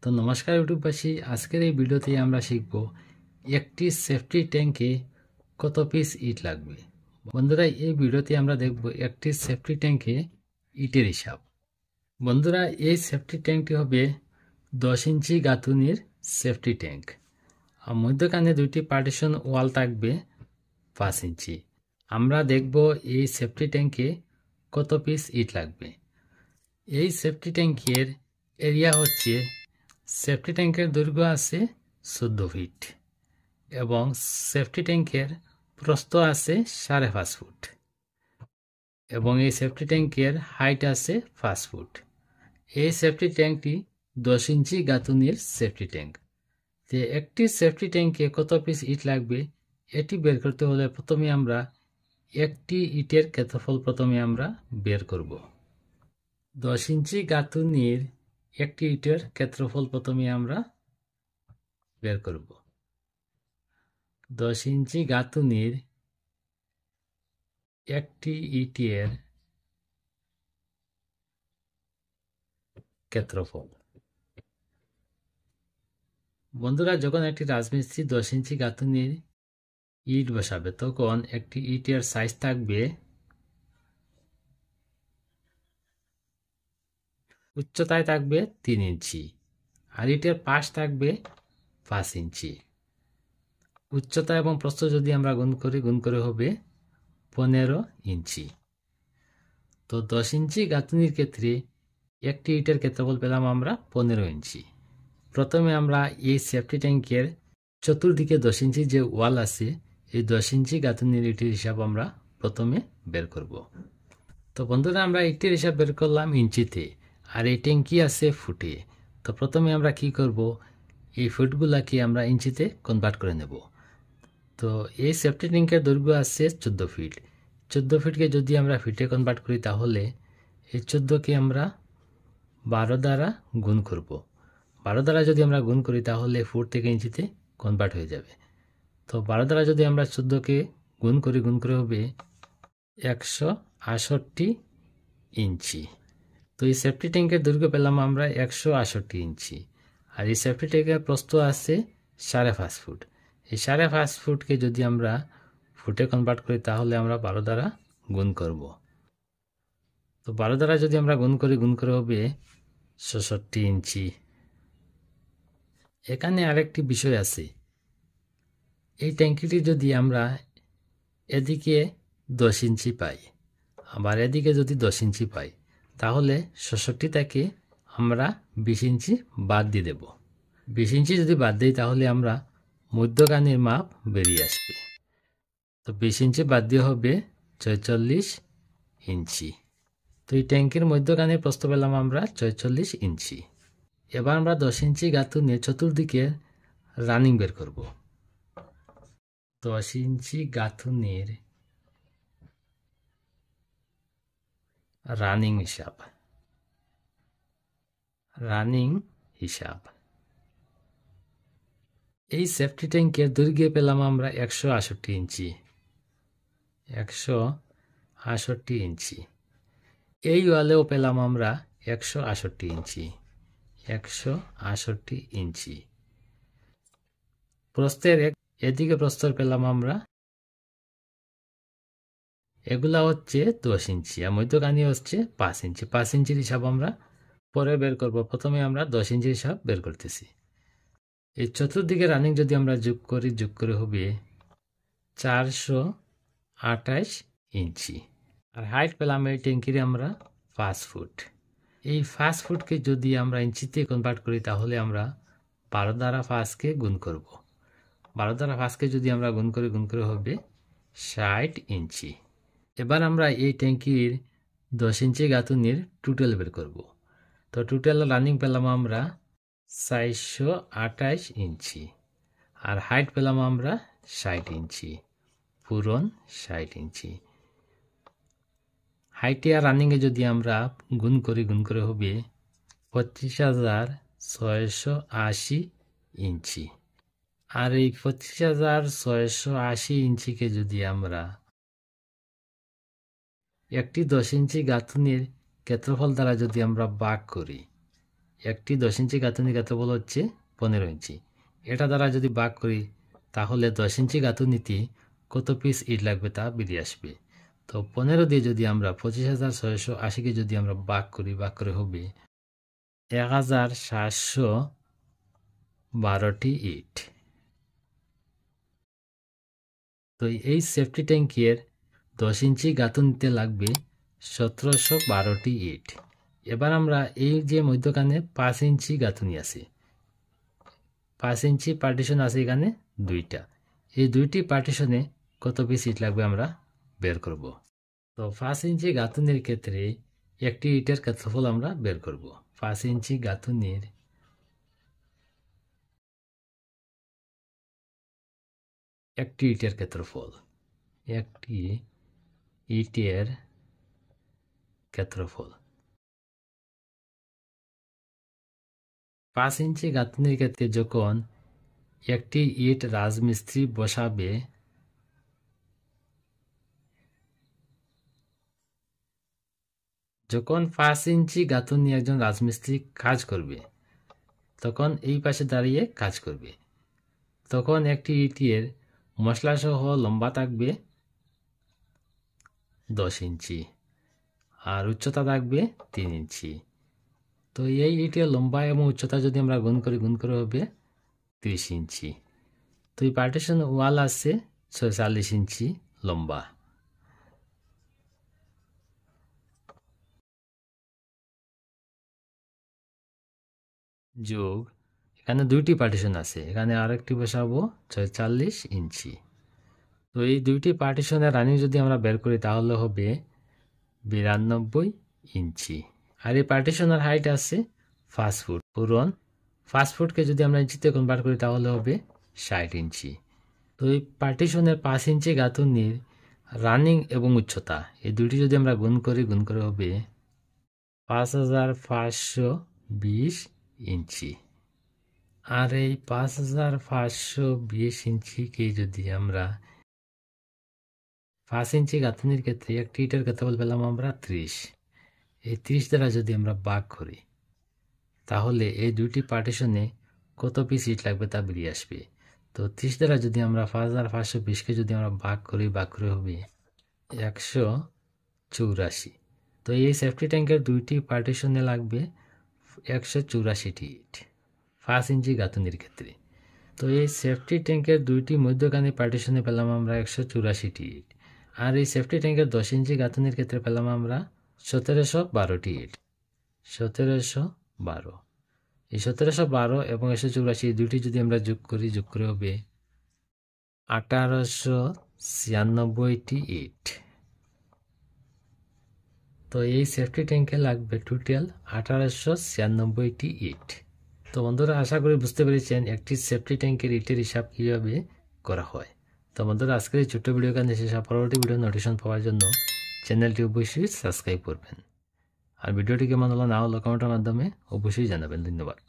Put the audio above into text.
তো নমস্কার ইউটিউববাসী, আজকের এই ভিডিওতে আমরা শিখব একটি সেফটি ট্যাঙ্কে কত পিস ইট লাগবে। বন্ধুরা, এই ভিডিওতে আমরা দেখব একটি সেফটি ট্যাঙ্কে ইটের হিসাব। বন্ধুরা, এই সেফটি ট্যাঙ্কটি হবে 10 ইঞ্চি গাঁথুনির সেফটি ট্যাঙ্ক, আর মধ্যখানে দুইটি পার্টিশন ওয়াল থাকবে 5 ইঞ্চি। আমরা দেখব এই সেফটি ট্যাঙ্কে কত পিস ইট লাগবে। এই সেফটি ট্যাঙ্কের এরিয়া হচ্ছে, সেফটি ট্যাঙ্কের দৈর্ঘ্য আছে 14 ফিট এবং সেফটি ট্যাঙ্কের প্রস্থ আছে 5.5 ফুট এবং এই সেফটি ট্যাঙ্কের হাইট আছে 5 ফুট। এই সেফটি ট্যাঙ্কটি 10 ইঞ্চি গাঁথুনির সেফটি ট্যাঙ্ক। যে একটি সেফটি ট্যাঙ্কে কত পিস ইট লাগবে এটি বের করতে হলে প্রথমে আমরা একটি ইটের ক্ষেত্রফল বের করব। 10 ইঞ্চি গাঁথুনির একটি ইটের ক্ষেত্রফল প্রথমে আমরা বের করব। 10 ইঞ্চি গাঁথুনির একটি ইটের ক্ষেত্রফল। বন্ধুরা, যখন একটি রাজমিস্ত্রি 10 ইঞ্চি গাঁথুনির ইট বসাবে তখন একটি ইটের সাইজ থাকবে, উচ্চতায় থাকবে 3 ইঞ্চি আর ইটের পাশ থাকবে 5 ইঞ্চি। উচ্চতা এবং প্রস্থ যদি আমরা গুণ করে হবে 15 ইঞ্চি। তো 10 ইঞ্চি গাঁথুনির ক্ষেত্রে একটি ইটের ক্ষেত্রফল পেলাম আমরা 15 ইঞ্চি। প্রথমে আমরা এই সেফটি ট্যাঙ্কের চতুর্দিকে 10 ইঞ্চি যে ওয়াল আছে এই 10 ইঞ্চি গাঁথুনির ইটের হিসাব আমরা প্রথমে বের করব। তো বন্ধুরা, আমরা ইটের হিসাব বের করলাম ইঞ্চিতে আর এই ট্যাঙ্কি আছে ফুটে। তো প্রথমে আমরা কি করব, এই ফুটগুলাকে আমরা ইঞ্চিতে কনভার্ট করে নেব। তো এই সেফটি ট্যাঙ্কের দৈর্ঘ্য আছে 14 ফিট। 14 ফিটকে যদি আমরা ফিটে কনভার্ট করি তাহলে এই 14কে আমরা 12 দ্বারা গুণ করব। 12 দ্বারা যদি আমরা গুণ করি তাহলে ফুট থেকে ইঞ্চিতে কনভার্ট হয়ে যাবে। তো 12 দ্বারা যদি আমরা 14কে গুণ করে হবে 168 ইঞ্চি। তো এই সেফটি ট্যাঙ্কের দৈর্ঘ্য পেলাম আমরা 168 ইঞ্চি আর এই সেফটি ট্যাঙ্কের প্রস্থ আছে 5.5 ফুট। এই 5.5 ফুটকে যদি আমরা ফুটে কনভার্ট করি তাহলে আমরা 12 দ্বারা গুণ করব। তো 12 দ্বারা যদি আমরা গুণ করে হবে 66 ইঞ্চি। এখানে আরেকটি বিষয় আছে, এই ট্যাঙ্কিটি যদি আমরা এদিকে 10 ইঞ্চি পাই আবার এদিকে যদি 10 ইঞ্চি পাই তাহলে 66 থেকে আমরা 20 ইঞ্চি বাদ দিয়ে দেব। 20 ইঞ্চি যদি বাদ দিই তাহলে আমরা মধ্যখানের মাপ বেরিয়ে আসবে। তো 20 ইঞ্চি বাদ দিয়ে হবে 46 ইঞ্চি। তো এই ট্যাঙ্কের মধ্যখানের প্রস্থ পেলাম আমরা 46 ইঞ্চি। এবার আমরা 10 ইঞ্চি গাঁথুনির চতুর্দিকে রানিং বের করব। 10 ইঞ্চি গাঁথুনির রানিং হিসাব। এই সেফটি ট্যাঙ্কের দৈর্ঘ্য পেলাম আমরা 168 ইঞ্চি। 168 ইঞ্চি। এই ওয়ালেও পেলাম আমরা 168 ইঞ্চি। 168 ইঞ্চি। প্রস্থের এদিকে প্রস্তর পেলাম আমরা, এগুলা হচ্ছে 10 ইঞ্চি আর মধ্যখানে হচ্ছে 5 ইঞ্চি। 5 ইঞ্চির হিসাব আমরা পরে বের করব। প্রথমে আমরা 10 ইঞ্চির হিসাব বের করতেছি। এই চতুর্দিকে রানিং যদি আমরা যোগ করে হবে 428 ইঞ্চি আর হাইট পেলাম এই ট্যাঙ্কির আমরা 5 ফুট। এই 5 ফুটকে যদি আমরা ইঞ্চিতে কনভার্ট করি তাহলে আমরা 12 দ্বারা 5কে গুণ করব। 12 দ্বারা 5কে যদি আমরা গুণ করে হবে 60 ইঞ্চি। এবার আমরা এই ট্যাঙ্কির 10 ইঞ্চি গাঁথুনির টোটাল বের করব। তো টোটাল রানিং পেলাম আমরা 428 ইঞ্চি আর হাইট পেলাম আমরা 60 ইঞ্চি, পূরণ 60 ইঞ্চি। হাইটে আর রানিংয়ে যদি আমরা গুণ করে হবে 25,680 ইঞ্চি। আর এই 25,680 ইঞ্চিকে যদি আমরা একটি 10 ইঞ্চি গাঁথুনির ক্ষেত্রফল দ্বারা যদি আমরা ভাগ করি একটি 10 ইঞ্চি গাঁথুনির ক্ষেত্রফল হচ্ছে 15 ইঞ্চি। এটা দ্বারা যদি ভাগ করি তাহলে 10 ইঞ্চি গাঁথুনিতে কত পিস ইট লাগবে তা বেরিয়ে আসবে। তো 15 দিয়ে যদি আমরা 25,680কে যদি আমরা ভাগ করে হবে 1,712টি ইট। তো এই সেফটি ট্যাঙ্কের 10 ইঞ্চি গাঁথুনিতে লাগবে 1712টি ইট। এবার আমরা এই যে মধ্যখানে 5 ইঞ্চি গাঁথুনি আছে, 5 ইঞ্চি পার্টিশন আছে এখানে দুইটা, এই দুইটি পার্টিশনে কত পিস ইট লাগবে আমরা বের করব। তো 5 ইঞ্চি গাঁথুনির ক্ষেত্রে একটি ইটের ক্ষেত্রফল আমরা বের করব। 5 ইঞ্চি গাঁথুনির একটি ইটের ক্ষেত্রফল, একটি ইটের ক্ষেত্রফল 5 ইঞ্চি গাঁথুনির ক্ষেত্রে যখন একটি ইট রাজমিস্ত্রি বসাবে, যখন 5 ইঞ্চি গাঁথুনি একজন রাজমিস্ত্রি কাজ করবে তখন এই পাশে দাঁড়িয়ে কাজ করবে, তখন একটি ইটের মশলা সহ লম্বা থাকবে 10 ইঞ্চি আর উচ্চতা থাকবে 3 ইঞ্চি। তো এই ইটের লম্বা এবং উচ্চতা যদি আমরা গুণ করে হবে 30 ইঞ্চি। তো এই পার্টিশন ওয়াল আছে 46 ইঞ্চি লম্বা। যোগ এখানে দুইটি পার্টিশন আছে, এখানে আরেকটি বসাবো 46 ইঞ্চি। তো এই দুইটি পার্টিশনের রানিং যদি আমরা বের করি তাহলে হবে 92 ইঞ্চি। আর এই পার্টিশনের হাইট আছে 5 ফুট। পুরন 5 ফুটকে যদি আমরা ইঞ্চিতে কনভার্ট করি তাহলে হবে 60 ইঞ্চি। তো এই পার্টিশনের 5 ইঞ্চি গাঁথুনির রানিং এবং উচ্চতা এই দুইটি যদি আমরা গুণ করে হবে 5520 ইঞ্চি। আর এই 5520 ইঞ্চিকে যদি আমরা 5 ইঞ্চি গাঁথুনির ক্ষেত্রে একটি ইটের ক্ষেত্রফল পেলাম আমরা 30, এই 30 দ্বারা যদি আমরা ভাগ করি তাহলে এই দুইটি পার্টিশনে কত পিস ইট লাগবে তা বেরিয়ে আসবে। তো 30 দ্বারা যদি আমরা 5520কে যদি আমরা ভাগ করে হবে 184। তো এই সেফটি ট্যাঙ্কের দুইটি পার্টিশনে লাগবে 184টি ইট 5 ইঞ্চি গাঁথুনির ক্ষেত্রে। তো এই সেফটি ট্যাঙ্কের দুইটি মধ্যখানে পার্টিশনে পেলাম আমরা 184টি ইট। আর এই সেফটি ট্যাঙ্কের 10 ইঞ্চি গাঁথুনির ক্ষেত্রে পেলাম আমরা 1712টি ইট। 1712, এই 1712 এবং 184 দুইটি যদি আমরা যোগ করে হবে 1896টি ইট। তো এই সেফটি ট্যাঙ্কে লাগবে টোটাল 1896টি ইট। তো বন্ধুরা আশা করি বুঝতে পেরেছেন একটি সেফটি ট্যাঙ্কের ইটের হিসাব কীভাবে করা হয়। তো বন্ধুরা আজকের এই ছোট্ট ভিডিও কাছে শেষ, পরবর্তী ভিডিও নোটিফিকেশন পাওয়ার জন্য চ্যানেলটি অবশ্যই সাবস্ক্রাইব করবেন। আর ভিডিওটি কেমন হলো না হলো কমেন্টের মাধ্যমে অবশ্যই জানাবেন। ধন্যবাদ।